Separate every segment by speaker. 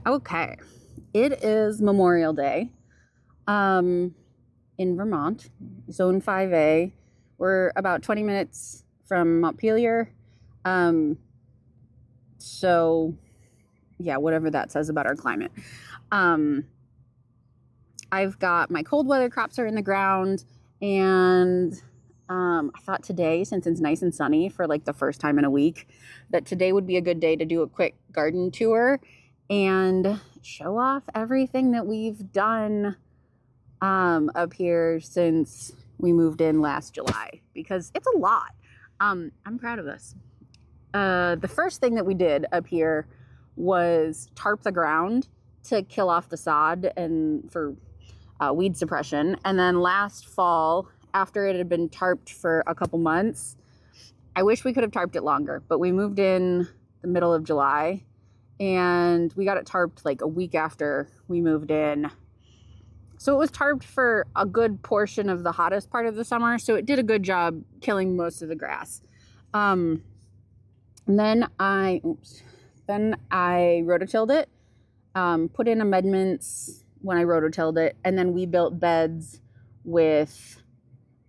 Speaker 1: Okay, it is Memorial Day in Vermont, Zone 5A. We're about 20 minutes from Montpelier. Um, so, yeah, whatever that says about our climate. I've got my cold weather crops are in the ground, and I thought today, since it's nice and sunny for like the first time in a week, that today would be a good day to do a quick garden tour and show off everything that we've done up here since we moved in last July, because it's a lot. I'm proud of this. The first thing that we did up here was tarp the ground to kill off the sod and for weed suppression. And then last fall, after it had been tarped for a couple months, I wish we could have tarped it longer, but we moved in the middle of July and we got it tarped like a week after we moved in. So it was tarped for a good portion of the hottest part of the summer. So it did a good job killing most of the grass. And then I rototilled it, put in amendments when I rototilled it, and then we built beds with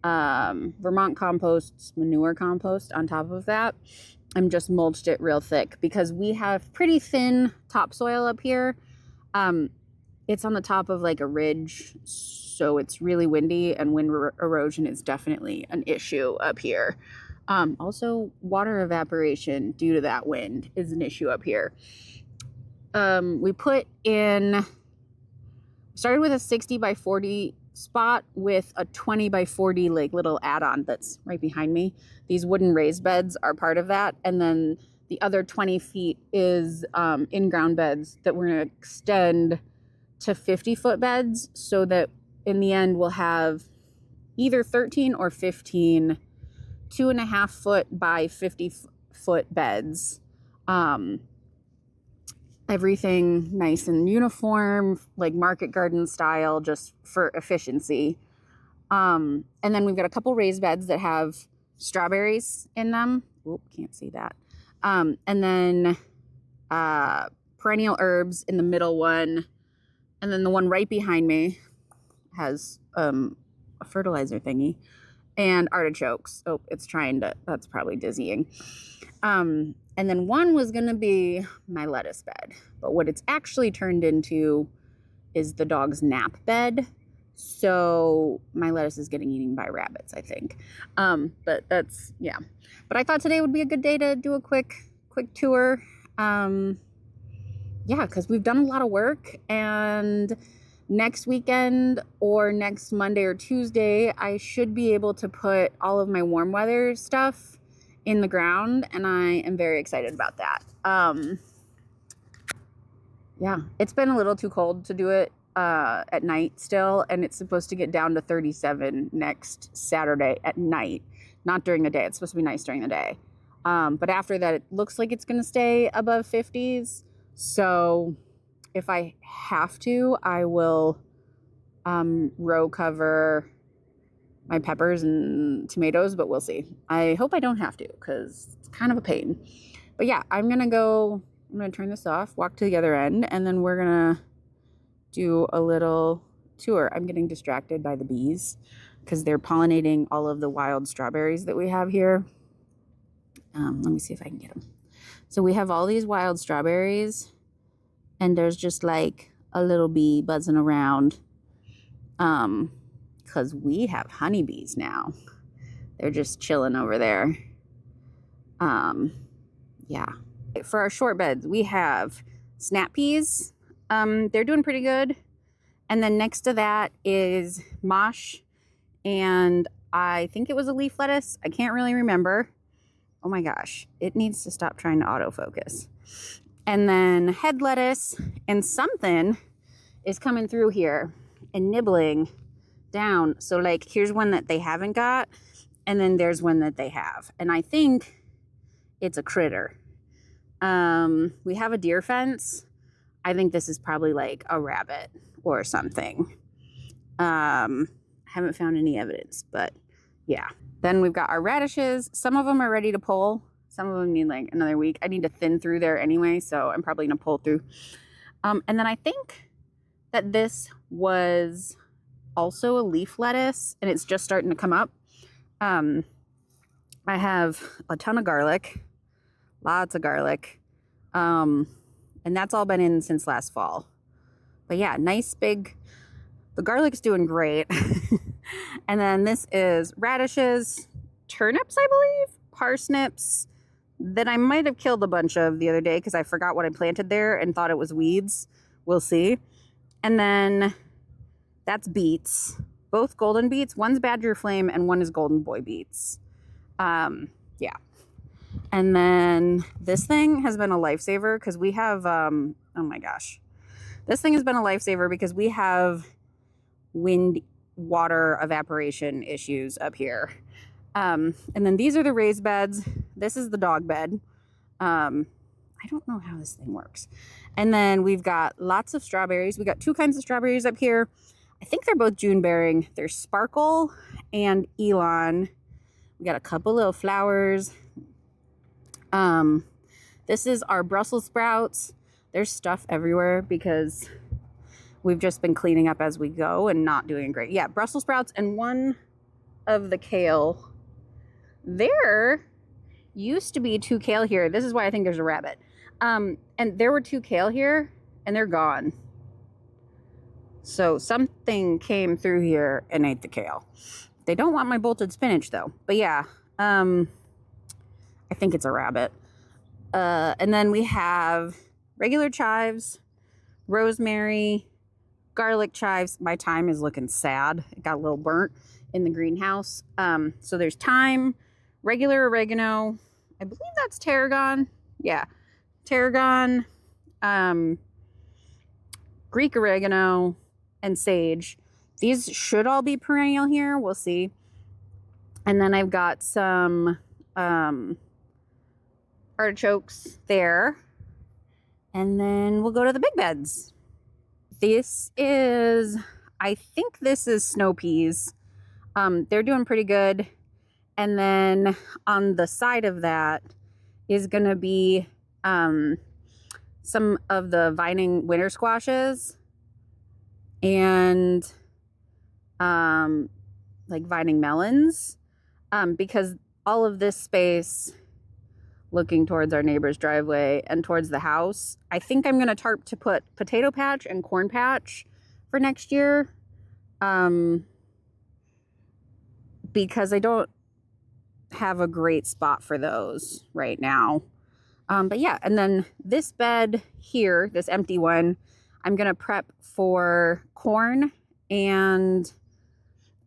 Speaker 1: Vermont compost, manure compost on top of that, and just mulched it real thick because we have pretty thin topsoil up here. It's on the top of like a ridge, so it's really windy, and wind erosion is definitely an issue up here. Also, water evaporation due to that wind is an issue up here. We started with a 60 by 40 spot with a 20 by 40 like little add-on that's right behind me. These wooden raised beds are part of that. And then the other 20 feet is in-ground beds that we're going to extend to 50-foot beds so that in the end we'll have either 13 or 15 2.5 foot by 50-foot beds. Everything nice and uniform, like market garden style, just for efficiency. And then we've got a couple raised beds that have strawberries in them. Oop, can't see that. And then perennial herbs in the middle one. And then the one right behind me has a fertilizer thingy. And artichokes. Oh, it's trying to, that's probably dizzying. And then one was going to be my lettuce bed. But what it's actually turned into is the dog's nap bed. So my lettuce is getting eaten by rabbits, I think. But that's, yeah. But I thought today would be a good day to do a quick tour. Yeah, because we've done a lot of work, and next weekend or next Monday or Tuesday, I should be able to put all of my warm weather stuff in the ground, and I am very excited about that. Yeah, it's been a little too cold to do it at night still, and it's supposed to get down to 37 next Saturday at night, not during the day. It's supposed to be nice during the day. But after that, it looks like it's going to stay above 50s. So if I have to, I will row cover my peppers and tomatoes, but we'll see. I hope I don't have to, because it's kind of a pain. But yeah, I'm going to turn this off, walk to the other end, and then we're going to do a little tour. I'm getting distracted by the bees because they're pollinating all of the wild strawberries that we have here. Let me see if I can get them. So we have all these wild strawberries, and there's just like a little bee buzzing around. Because we have honeybees now. They're just chilling over there. Yeah. For our short beds, we have snap peas. They're doing pretty good. And then next to that is mosh. And I think it was a leaf lettuce. I can't really remember. Oh my gosh. It needs to stop trying to autofocus. And then head lettuce, and something is coming through here and nibbling down. So like here's one that they haven't got, and then there's one that they have, and I think it's a critter. We have a deer fence. I think this is probably like a rabbit or something. Haven't found any evidence, but yeah. Then we've got our radishes. Some of them are ready to pull. Some of them need like another week. I need to thin through there anyway, so I'm probably gonna pull through And then I think that this was also a leaf lettuce, and it's just starting to come up. I have a ton of garlic, lots of garlic, and that's all been in since last fall. But yeah, nice big, the garlic's doing great. And then this is radishes, turnips, I believe, parsnips that I might have killed a bunch of the other day because I forgot what I planted there and thought it was weeds. We'll see. And then that's beets, both golden beets. One's Badger Flame and one is Golden Boy beets. Yeah. And then this thing has been a lifesaver because we have, oh my gosh. This thing has been a lifesaver because we have wind water evaporation issues up here. And then these are the raised beds. This is the dog bed. I don't know how this thing works. And then we've got lots of strawberries. We got two kinds of strawberries up here. I think they're both June bearing. There's Sparkle and Elon. We got a couple little flowers. This is our Brussels sprouts. There's stuff everywhere because we've just been cleaning up as we go and not doing great. Yeah, Brussels sprouts and one of the kale. There used to be 2 kale here. This is why I think there's a rabbit. And there were 2 kale here and they're gone. So something came through here and ate the kale. They don't want my bolted spinach though. But yeah, I think it's a rabbit. And then we have regular chives, rosemary, garlic chives. My thyme is looking sad. It got a little burnt in the greenhouse. So there's thyme, regular oregano. I believe that's tarragon. Yeah, tarragon, Greek oregano, and sage. These should all be perennial here. We'll see. And then I've got some artichokes there. And then we'll go to the big beds. This is, I think this is snow peas. They're doing pretty good. And then on the side of that is going to be some of the vining winter squashes and like vining melons, because all of this space looking towards our neighbor's driveway and towards the house, I think I'm going to tarp to put potato patch and corn patch for next year, because I don't have a great spot for those right now. But yeah, and then this bed here, this empty one, I'm going to prep for corn, and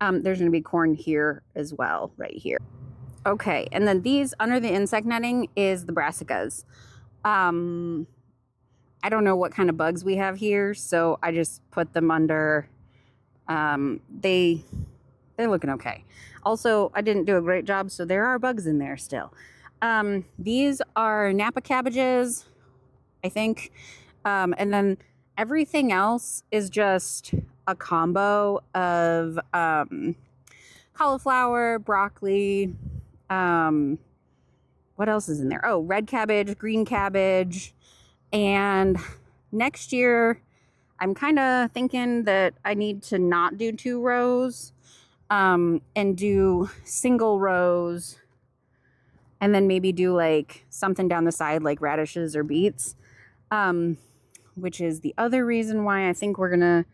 Speaker 1: there's going to be corn here as well, right here. Okay, and then these under the insect netting is the brassicas. I don't know what kind of bugs we have here, so I just put them under. They're looking okay. Also, I didn't do a great job, so there are bugs in there still. These are Napa cabbages, I think. And then everything else is just a combo of cauliflower, broccoli. What else is in there? Oh, red cabbage, green cabbage. And next year, I'm kind of thinking that I need to not do 2 rows, and do single rows, and then maybe do like something down the side like radishes or beets, which is the other reason why I think we're gonna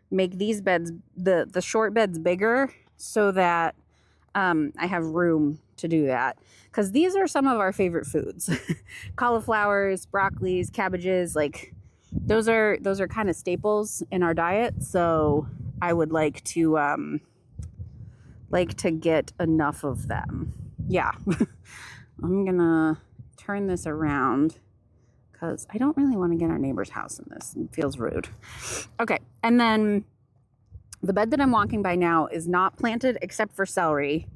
Speaker 1: make these beds, the short beds, bigger, so that I have room to do that, because these are some of our favorite foods. Cauliflowers, broccolis, cabbages, like those are kind of staples in our diet, so I would like to get enough of them. Yeah. I'm gonna turn this around because I don't really want to get our neighbor's house in this. It feels rude. Okay, and then the bed that I'm walking by now is not planted except for celery.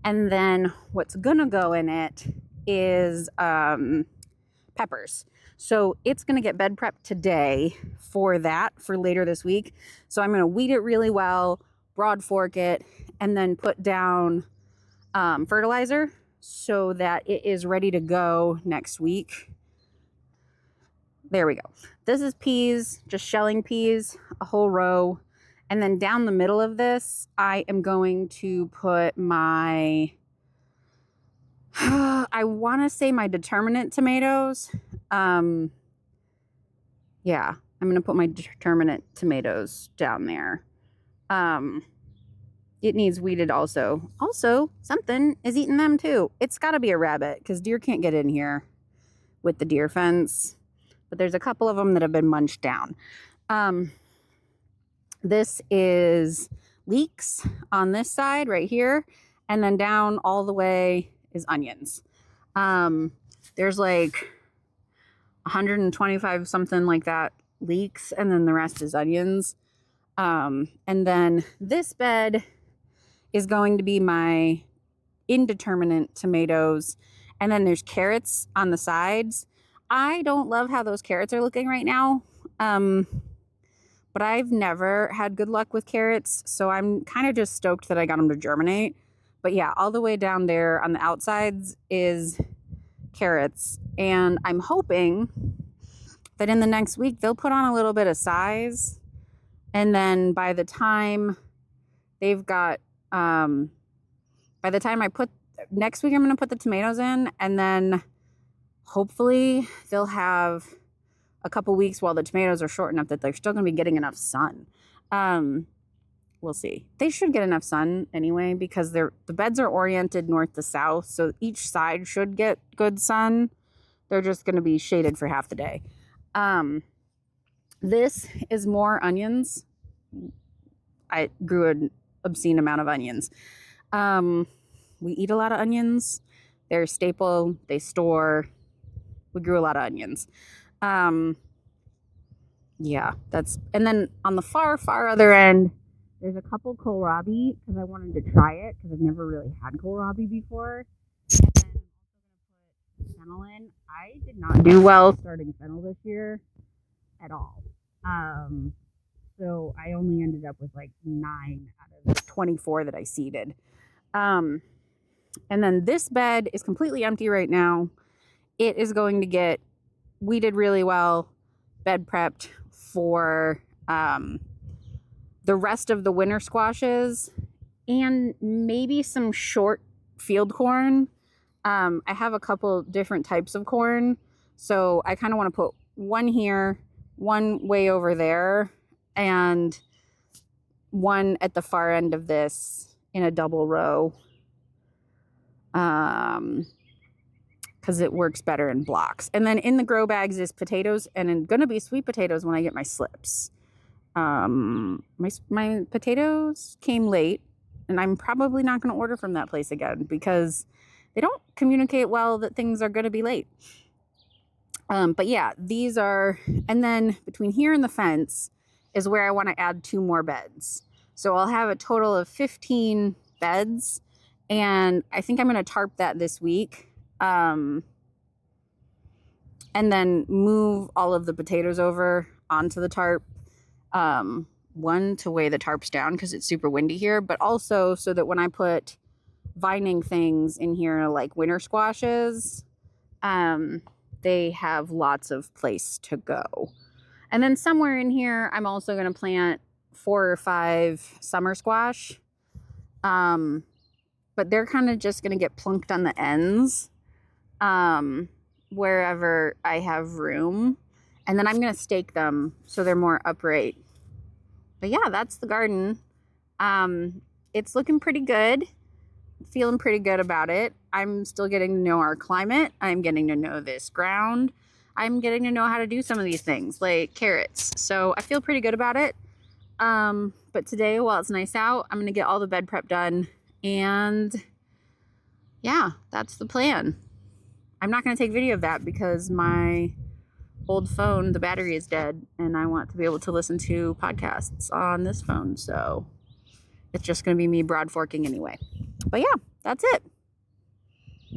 Speaker 1: And then what's gonna go in it is peppers. So it's gonna get bed prepped today for that, for later this week. So I'm gonna weed it really well, broad fork it, and then put down fertilizer so that it is ready to go next week. There we go. this is peas, just shelling peas, a whole row. And then down the middle of this, I am going to put my, I want to say my determinate tomatoes. Yeah, I'm going to put my determinate tomatoes down there. It needs weeded also. Also, something is eating them too. It's got to be a rabbit because deer can't get in here with the deer fence. But there's a couple of them that have been munched down. This is leeks on this side right here. And then down all the way is onions. There's like 125 something like that leeks, and then the rest is onions. And then this bed is going to be my indeterminate tomatoes, and then there's carrots on the sides. I don't love how those carrots are looking right now, but I've never had good luck with carrots, so I'm kind of just stoked that I got them to germinate. But yeah, all the way down there on the outsides is carrots, and I'm hoping that in the next week they'll put on a little bit of size, and then by the time they've got by the time I put next week, I'm going to put the tomatoes in, and then hopefully they'll have a couple weeks while the tomatoes are short enough that they're still going to be getting enough sun. We'll see. They should get enough sun anyway because the beds are oriented north to south, so each side should get good sun. They're just going to be shaded for half the day. This is more onions. I grew an obscene amount of onions. We eat a lot of onions. They're a staple. They store. We grew a lot of onions. Yeah, and then on the far other end, there's a couple kohlrabi because I wanted to try it because I've never really had kohlrabi before. And then I'm also going to put fennel in. I did not do well starting fennel this year at all. So I only ended up with like 9 out of the 24 that I seeded. And then this bed is completely empty right now. It is going to get weeded really well, bed prepped for the rest of the winter squashes and maybe some short field corn. I have a couple different types of corn, so I kind of want to put one here, one way over there, and one at the far end of this in a double row. Because it works better in blocks. And then in the grow bags is potatoes, and it's going to be sweet potatoes when I get my slips. My potatoes came late, and I'm probably not going to order from that place again because they don't communicate well that things are going to be late. But yeah, these are, and then between here and the fence is where I want to add 2 more beds. So I'll have a total of 15 beds, and I think I'm going to tarp that this week. And then move all of the potatoes over onto the tarp. One, to weigh the tarps down because it's super windy here, but also so that when I put vining things in here like winter squashes, they have lots of place to go. And then somewhere in here, I'm also going to plant 4 or 5 summer squash. But they're kind of just going to get plunked on the ends. Wherever I have room, and then I'm going to stake them so they're more upright. But yeah, that's the garden. It's looking pretty good. Feeling pretty good about it. I'm still getting to know our climate. I'm getting to know this ground. I'm getting to know how to do some of these things like carrots. So I feel pretty good about it. But today, while it's nice out, I'm going to get all the bed prep done, and yeah, that's the plan. I'm not going to take video of that because my old phone, the battery is dead, and I want to be able to listen to podcasts on this phone. So it's just going to be me broad forking anyway. But yeah, that's it.